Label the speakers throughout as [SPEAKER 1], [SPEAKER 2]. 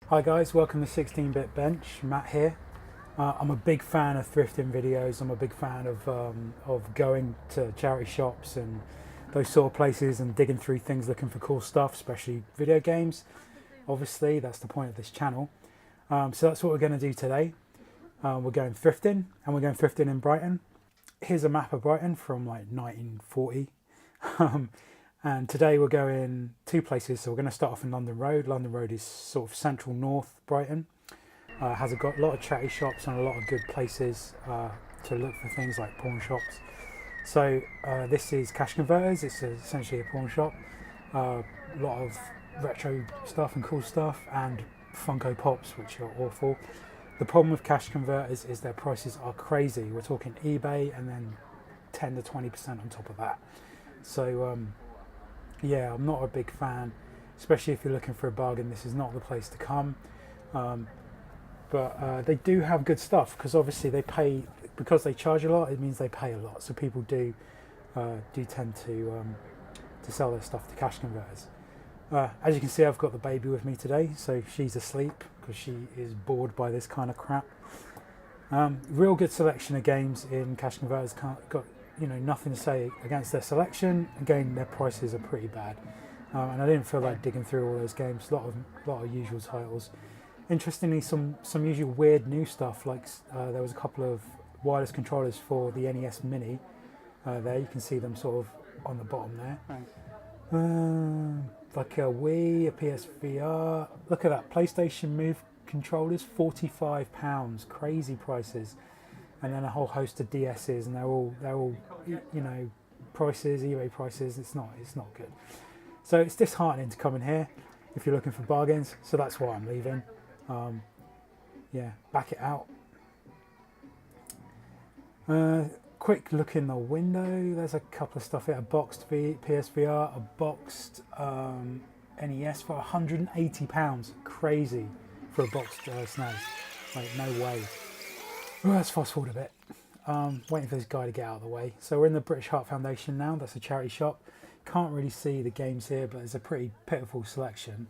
[SPEAKER 1] Hi guys, welcome to 16-Bit Bench. Matt here. I'm a big fan of thrifting videos. I'm a big fan of going to charity shops and those sort of places and digging through things looking for cool stuff, especially video games. Obviously, that's the point of this channel. So that's what we're going to do today. We're going thrifting, and we're going thrifting in Brighton. Here's a map of Brighton from like 1940. And today we're going two places. So we're going to start off in London Road. London Road is sort of central north Brighton. Has got a lot of charity shops and a lot of good places to look for things like pawn shops. So this is Cash Converters. It's essentially a pawn shop. A lot of retro stuff and cool stuff, and Funko Pops, which are awful. The problem with Cash Converters is their prices are crazy. We're talking eBay and then 10 to 20% on top of that. So yeah, I'm not a big fan, especially if you're looking for a bargain. This is not the place to come. But they do have good stuff, because obviously they pay, because they charge a lot, it means they pay a lot. So people do tend to sell their stuff to Cash Converters. As you can see, I've got the baby with me today, so she's asleep because she is bored by this kind of crap. Real good selection of games in Cash Converters. Got nothing to say against their selection. Again, their prices are pretty bad, and I didn't feel like digging through all those games. A lot of usual titles. Interestingly, some usual weird new stuff, like there was a couple of wireless controllers for the NES Mini. There you can see them sort of on the bottom there. Thanks. Like a Wii, a PSVR. Look at that, PlayStation Move controllers, £45, crazy prices. And then a whole host of DSs, and they're all prices, eBay prices. It's not good. So it's disheartening to come in here if you're looking for bargains. So that's why I'm leaving. Yeah, back it out. Quick look in the window. There's a couple of stuff here. A boxed PSVR, a boxed NES for £180. Crazy for a boxed SNES. Like, no way. Let's fast forward a bit. Waiting for this guy to get out of the way. So we're in the British Heart Foundation now. That's a charity shop. Can't really see the games here, but there's a pretty pitiful selection.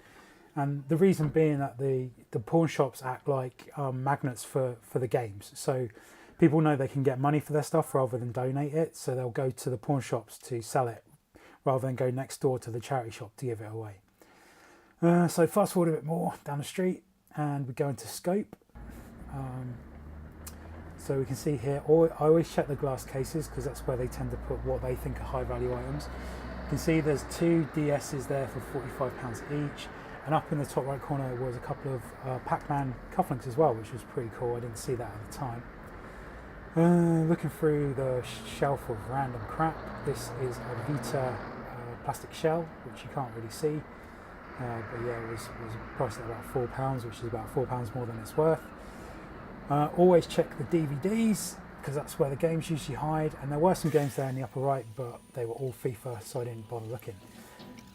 [SPEAKER 1] And the reason being that the pawn shops act like magnets for the games. So people know they can get money for their stuff rather than donate it. So they'll go to the pawn shops to sell it rather than go next door to the charity shop to give it away. So fast forward a bit more down the street, and we go into Scope. So we can see here, I always check the glass cases because that's where they tend to put what they think are high value items. You can see there's two DSs there for £45 each, and up in the top right corner was a couple of Pac-Man cufflinks as well, which was pretty cool. I didn't see that at the time. Looking through the shelf of random crap, this is a Vita plastic shell, which you can't really see, but yeah, it was priced at about £4, which is about £4 more than it's worth. Always check the DVDs, because that's where the games usually hide, and there were some games there in the upper right, but they were all FIFA, so I didn't bother looking.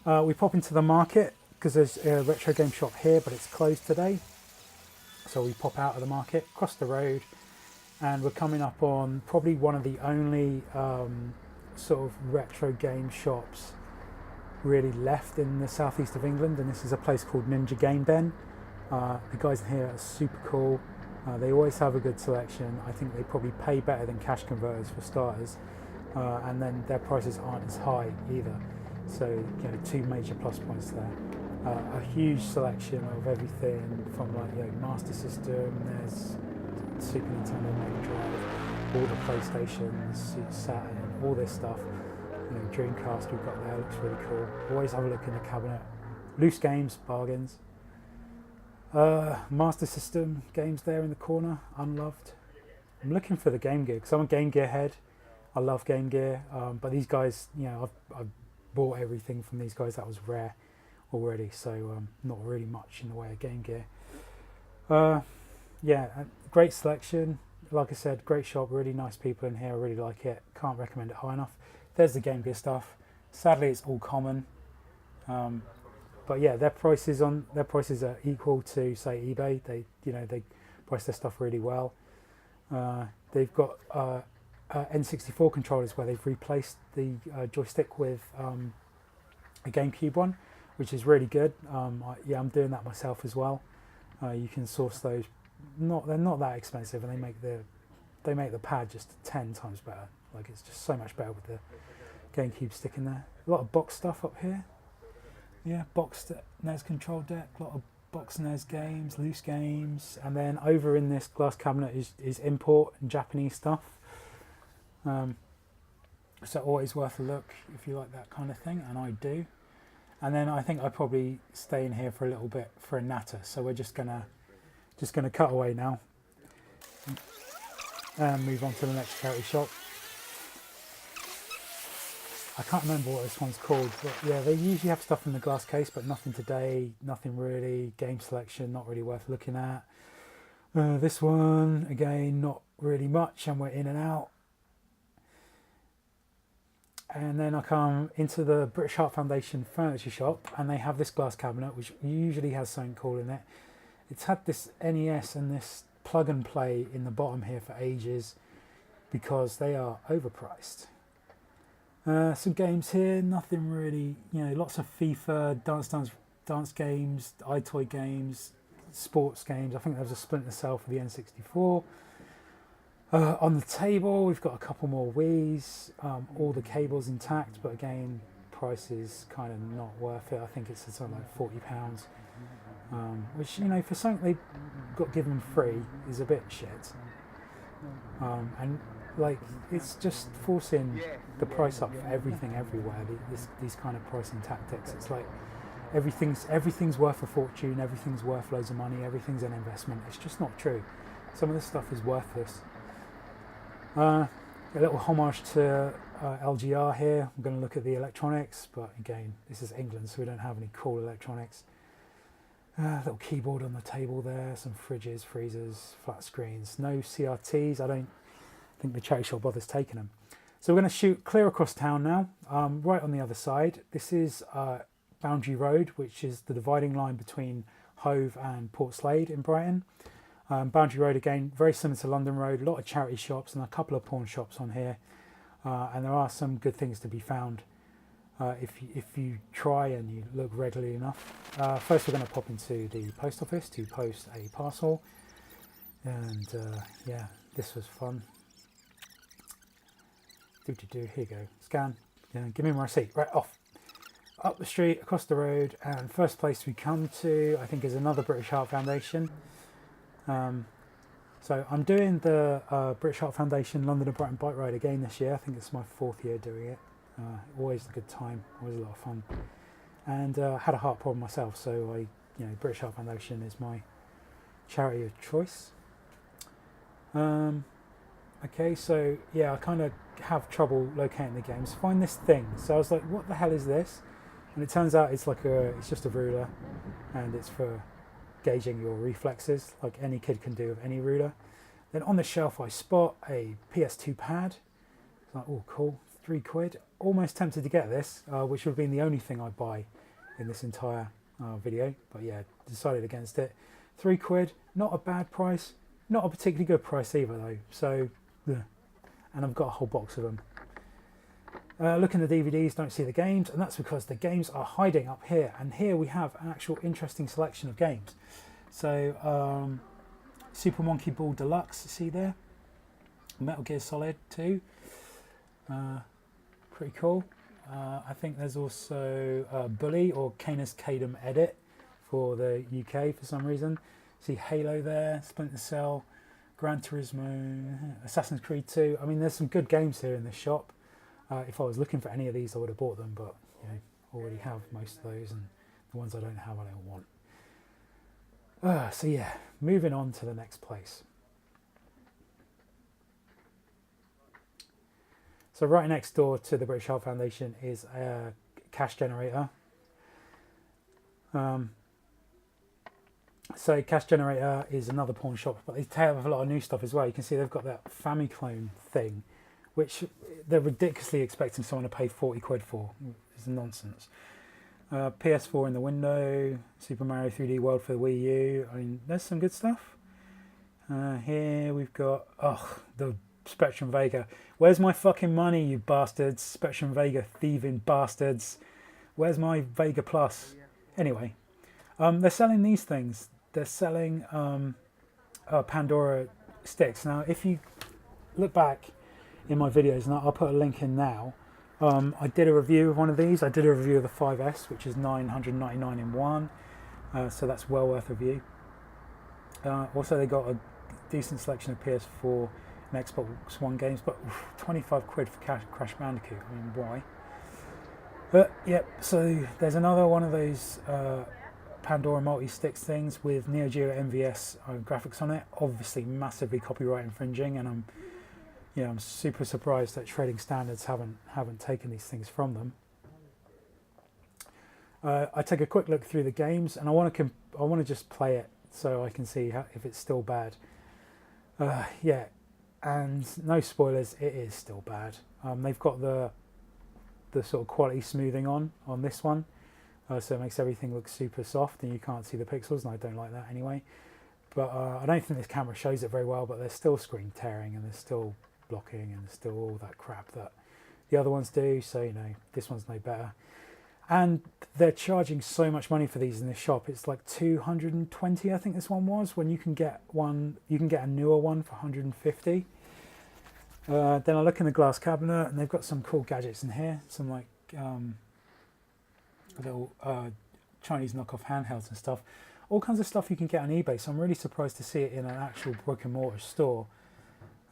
[SPEAKER 1] We pop into the market because there's a retro game shop here, but it's closed today. So we pop out of the market, cross the road, and we're coming up on probably one of the only sort of retro game shops really left in the southeast of England, and this is a place called Ninja Game Den. The guys in here are super cool. They always have a good selection. I think they probably pay better than Cash Converters for starters, and then their prices aren't as high either. So two major plus points there. A huge selection of everything from like Master System. There's Super Nintendo, Mega Drive, all the PlayStations, Saturn, all this stuff. Dreamcast we've got there, looks really cool. Always have a look in the cabinet. Loose games, bargains. Master System games there in the corner, unloved. I'm looking for the Game Gear because I'm a Game Gear head. I love Game Gear, but these guys, I've bought everything from these guys that was rare already, so not really much in the way of Game Gear. Yeah, great selection. Like I said, great shop, really nice people in here. I really like it. Can't recommend it high enough. There's the Game Gear stuff. Sadly, it's all common. But yeah, their prices are equal to, say, eBay. They price their stuff really well. They've got N64 controllers where they've replaced the joystick with a GameCube one, which is really good. I'm doing that myself as well. You can source those. They're not that expensive, and they make the pad just 10 times better. Like, it's just so much better with the GameCube stick in there. A lot of box stuff up here. Yeah, boxed NES control deck. A lot of box NES games, loose games, and then over in this glass cabinet is import and Japanese stuff. So always worth a look if you like that kind of thing, and I do. And then I think I probably stay in here for a little bit for a natter. So we're just gonna cut away now and move on to the next charity shop. I can't remember what this one's called, but yeah, they usually have stuff in the glass case, but nothing today, nothing really. Game selection, not really worth looking at. This one, again, not really much, and we're in and out. And then I come into the British Heart Foundation furniture shop, and they have this glass cabinet, which usually has something cool in it. It's had this NES and this plug and play in the bottom here for ages, because they are overpriced. Some games here, nothing really, lots of FIFA, dance games, iToy games, sports games. I think there was a Splinter Cell for the N64. On the table, we've got a couple more Wii's, all the cables intact, but again, price is kind of not worth it. I think it's something like £40, which, for something they got given free is a bit shit. And like, it's just forcing the price up for everything everywhere. These kind of pricing tactics. It's like everything's worth a fortune, everything's worth loads of money, everything's an investment. It's just not true. Some of this stuff is worthless. A little homage to LGR here. I'm going to look at the electronics, but again, this is England, so we don't have any cool electronics. Little keyboard on the table there, some fridges, freezers, flat screens. No CRTs. I don't think the charity shop bothers taking them. So we're going to shoot clear across town now, right on the other side. This is Boundary Road, which is the dividing line between Hove and Portslade in Brighton. Boundary Road, again, very similar to London Road, a lot of charity shops and a couple of pawn shops on here. And there are some good things to be found if you try and you look regularly enough. First, we're going to pop into the post office to post a parcel. And yeah, this was fun. Here you go. Scan. Give me my receipt. Right, off. Up the street, across the road, and first place we come to, I think, is another British Heart Foundation. So I'm doing the British Heart Foundation London and Brighton bike ride again this year. I think it's my 4th year doing it. Always a good time, always a lot of fun. And had a heart problem myself, so British Heart Foundation is my charity of choice. Okay, so yeah, I kind of have trouble locating the games. Find this thing. So I was like, what the hell is this? And it turns out it's just a ruler, and it's for gauging your reflexes, like any kid can do with any ruler. Then on the shelf I spot a PS2 pad. It's like, oh cool, £3. Almost tempted to get this, which would have been the only thing I'd buy in this entire video, but yeah, decided against it. £3, not a bad price, not a particularly good price either though, so yeah. And I've got a whole box of them. Look in the DVDs, don't see the games, and that's because the games are hiding up here, and here we have an actual interesting selection of games. So Super Monkey Ball Deluxe, see there, Metal Gear Solid 2, pretty cool. I think there's also Bully or Canis Cadem Edit for the UK for some reason. See Halo there, Splinter Cell, Gran Turismo, Assassin's Creed 2. I mean, there's some good games here in this shop. If I was looking for any of these, I would have bought them, but already have most of those, and the ones I don't have, I don't want. So yeah, moving on to the next place. So right next door to the British Heart Foundation is a cash generator. So Cash Generator is another pawn shop, but they have a lot of new stuff as well. You can see they've got that Famiclone thing, which they're ridiculously expecting someone to pay £40 for. It's nonsense. PS4 in the window, Super Mario 3D World for the Wii U. I mean, there's some good stuff. Here we've got, the Spectrum Vega. Where's my fucking money, you bastards? Spectrum Vega thieving bastards. Where's my Vega Plus? Anyway, they're selling these things. they're selling Pandora sticks. Now, if you look back in my videos, and I'll put a link in now, I did a review of one of these. I did a review of the 5S, which is $999 in one, so that's well worth a view. Also, they got a decent selection of PS4 and Xbox One games, but 25 quid for Crash Bandicoot. I mean, why? But yep, so there's another one of those Pandora multi-sticks things with Neo Geo MVS graphics on it. Obviously, massively copyright infringing, and I'm super surprised that trading standards haven't taken these things from them. I take a quick look through the games, and I want to just play it so I can see if it's still bad. Yeah, and no spoilers, it is still bad. They've got the sort of quality smoothing on this one, so it makes everything look super soft, and you can't see the pixels, and I don't like that anyway. But I don't think this camera shows it very well, but there's still screen tearing, and there's still blocking, and there's still all that crap that the other ones do, so this one's no better. And they're charging so much money for these in the shop. It's like 220, I think this one was, when you can get a newer one for 150. Then I look in the glass cabinet, and they've got some cool gadgets in here, some like little Chinese knockoff handhelds and stuff, all kinds of stuff you can get on eBay. So I'm really surprised to see it in an actual brick and mortar store,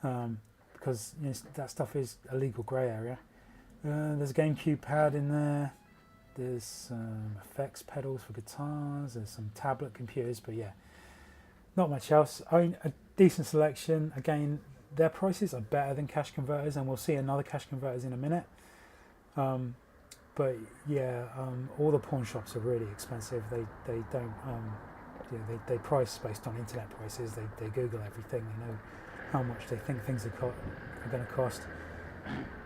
[SPEAKER 1] because that stuff is a legal grey area. There's a GameCube pad in there. There's effects pedals for guitars. There's some tablet computers, but yeah, not much else. I mean, a decent selection. Again, their prices are better than cash converters, and we'll see another cash converters in a minute. But yeah, all the pawn shops are really expensive. They don't they price based on internet prices. They Google everything. They know how much they think things are going to cost,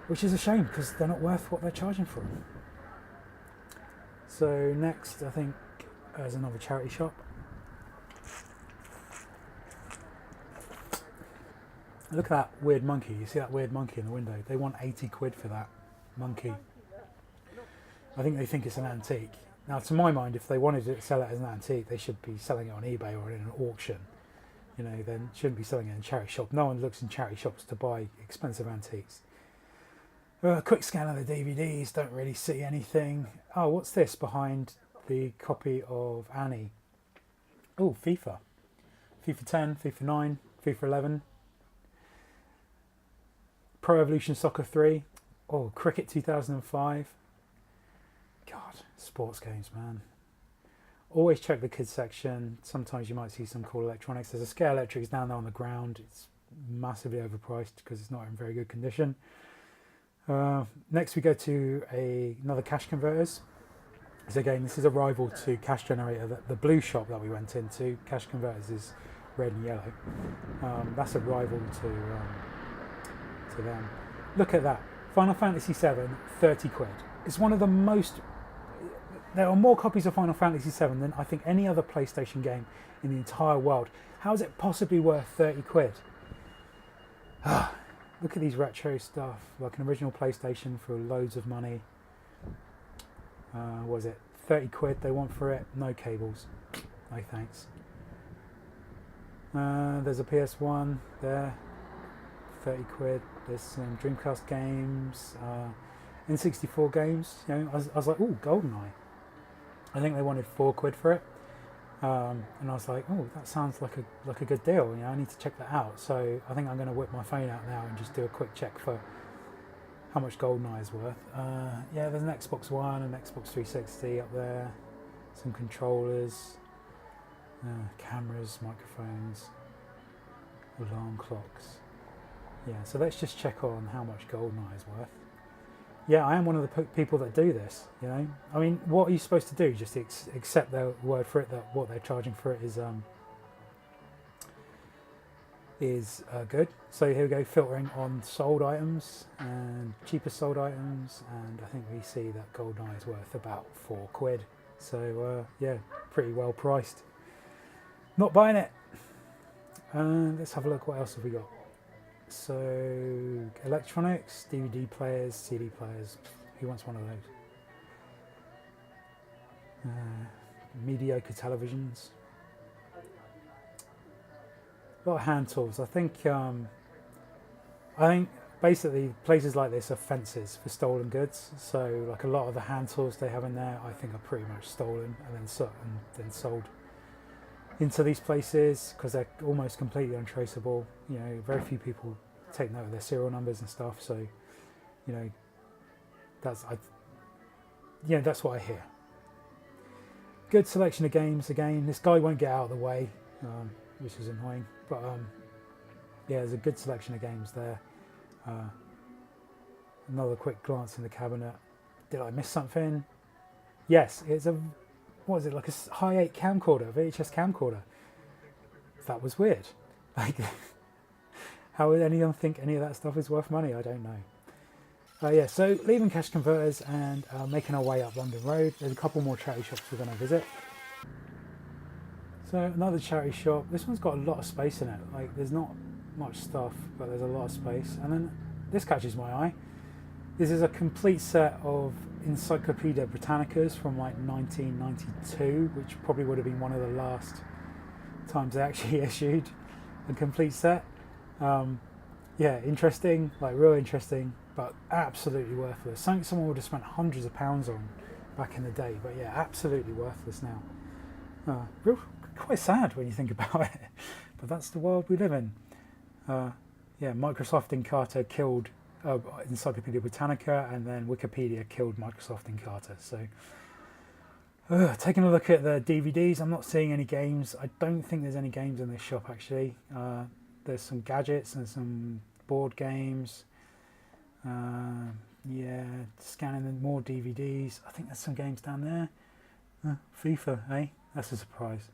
[SPEAKER 1] which is a shame because they're not worth what they're charging for them. So next, I think there's another charity shop. Look at that weird monkey. You see that weird monkey in the window? They want 80 quid for that monkey. I think they think it's an antique. Now, to my mind, if they wanted to sell it as an antique, they should be selling it on eBay or in an auction. Then shouldn't be selling it in a charity shop. No one looks in charity shops to buy expensive antiques. A quick scan of the DVDs, don't really see anything. Oh, what's this behind the copy of Annie? Oh, FIFA. FIFA 10, FIFA 9, FIFA 11. Pro Evolution Soccer 3. Oh, Cricket 2005. God, sports games, man. Always check the kids section. Sometimes you might see some cool electronics. There's a Scale Electrics down there on the ground. It's massively overpriced because it's not in very good condition. Next we go to another cash converters. So again, this is a rival to Cash Generator. The blue shop that we went into, Cash Converters, is red and yellow. That's a rival to them. Look at that. Final Fantasy VII, 30 quid. It's one of the most... There are more copies of Final Fantasy VII than I think any other PlayStation game in the entire world. How is it possibly worth 30 quid? Look at these retro stuff, like an original PlayStation for loads of money. What was it? 30 quid they want for it. No cables. No thanks. There's a PS1 there. 30 quid. There's some Dreamcast games. N64 games. I was like, ooh, GoldenEye. I think they wanted 4 quid for it. And I was like, oh, that sounds like a good deal. I need to check that out. So I think I'm going to whip my phone out now and just do a quick check for how much GoldenEye is worth. Yeah, there's an Xbox One and Xbox 360 up there. Some controllers, cameras, microphones, alarm clocks. Yeah, so let's just check on how much GoldenEye is worth. Yeah, I am one of the people that do this, I mean, what are you supposed to do? Just accept their word for it that what they're charging for it is good. So here we go, filtering on sold items and cheapest sold items, and I think we see that GoldenEye is worth about 4 quid. So yeah, pretty well priced. Not buying it. Let's have a look, what else have we got? So, electronics, DVD players, CD players, who wants one of those? Mediocre televisions. A lot of hand tools. I think basically places like this are fences for stolen goods. So like a lot of the hand tools they have in there, I think are pretty much stolen and then sold into these places because they're almost completely untraceable. You know, very few people take note of their serial numbers and stuff. So, you know, that's what I hear. Good selection of games. Again, this guy won't get out of the way, which is annoying. But yeah, there's a good selection of games there. Another quick glance in the cabinet. Did I miss something? Yes, it's what is it, like a high 8 camcorder, VHS camcorder. That was weird. Like, how would anyone think any of that stuff is worth money? I don't know. Yeah, so leaving cash converters and making our way up London Road. There's a couple more charity shops we're going to visit. So another charity shop. This one's got a lot of space in it. Like, there's not much stuff, but there's a lot of space. And then this catches my eye. This is a complete set of Encyclopedia Britannicas from like 1992, which probably would have been one of the last times they actually issued a complete set. Yeah, interesting, like real interesting, but absolutely worthless. Something someone would have spent hundreds of pounds on back in the day, but yeah, absolutely worthless now. Quite sad when you think about it, but that's the world we live in. Yeah, Microsoft Encarta killed Encyclopedia Britannica, and then Wikipedia killed Microsoft Encarta. So, taking a look at the DVDs, I'm not seeing any games. I don't think there's any games in this shop actually. There's some gadgets and some board games. Yeah, scanning more DVDs. I think there's some games down there. FIFA, eh? That's a surprise.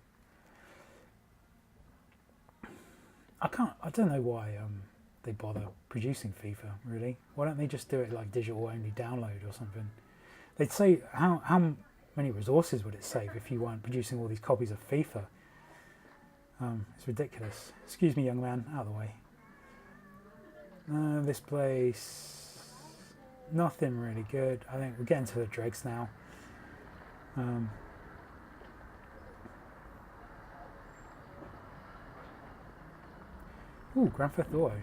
[SPEAKER 1] I don't know why they bother producing FIFA, really. Why don't they just do it like digital only download or something? They'd say, how many resources would it save if you weren't producing all these copies of FIFA? It's ridiculous. Excuse me, young man, out of the way. This place, nothing really good. I think we're getting to the dregs now. Ooh, Grand Theft Auto.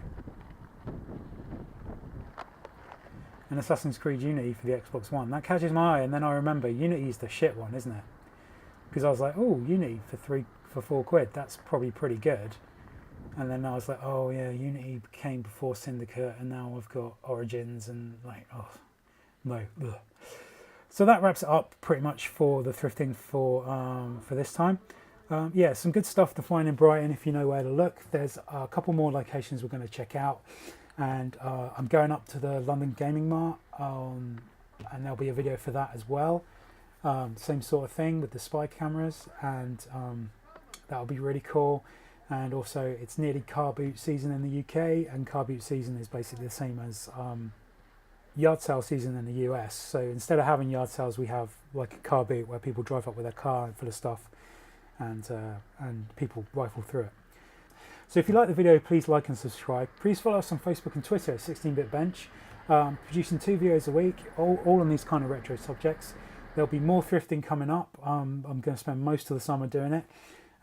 [SPEAKER 1] And Assassin's Creed Unity for the Xbox One. That catches my eye, and then I remember Unity's the shit one, isn't it? Because I was like, oh, Unity for £4, that's probably pretty good. And then I was like, oh yeah, Unity came before Syndicate, and now I've got Origins, and like, oh, no. Ugh. So that wraps it up pretty much for the thrifting for this time. Yeah, some good stuff to find in Brighton if you know where to look. There's a couple more locations we're going to check out, and I'm going up to the London Gaming Mart, and there'll be a video for that as well. Same sort of thing with the spy cameras, and that'll be really cool. And also, it's nearly car boot season in the UK, and car boot season is basically the same as yard sale season in the US. So instead of having yard sales, we have like a car boot where people drive up with their car full of stuff, and people rifle through it. So if you like the video, please like and subscribe. Please follow us on Facebook and Twitter at 16BitBench. Producing 2 videos a week, all on these kind of retro subjects. There'll be more thrifting coming up. I'm going to spend most of the summer doing it.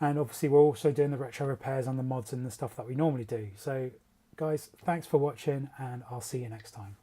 [SPEAKER 1] And obviously we're also doing the retro repairs on the mods and the stuff that we normally do. So guys, thanks for watching, and I'll see you next time.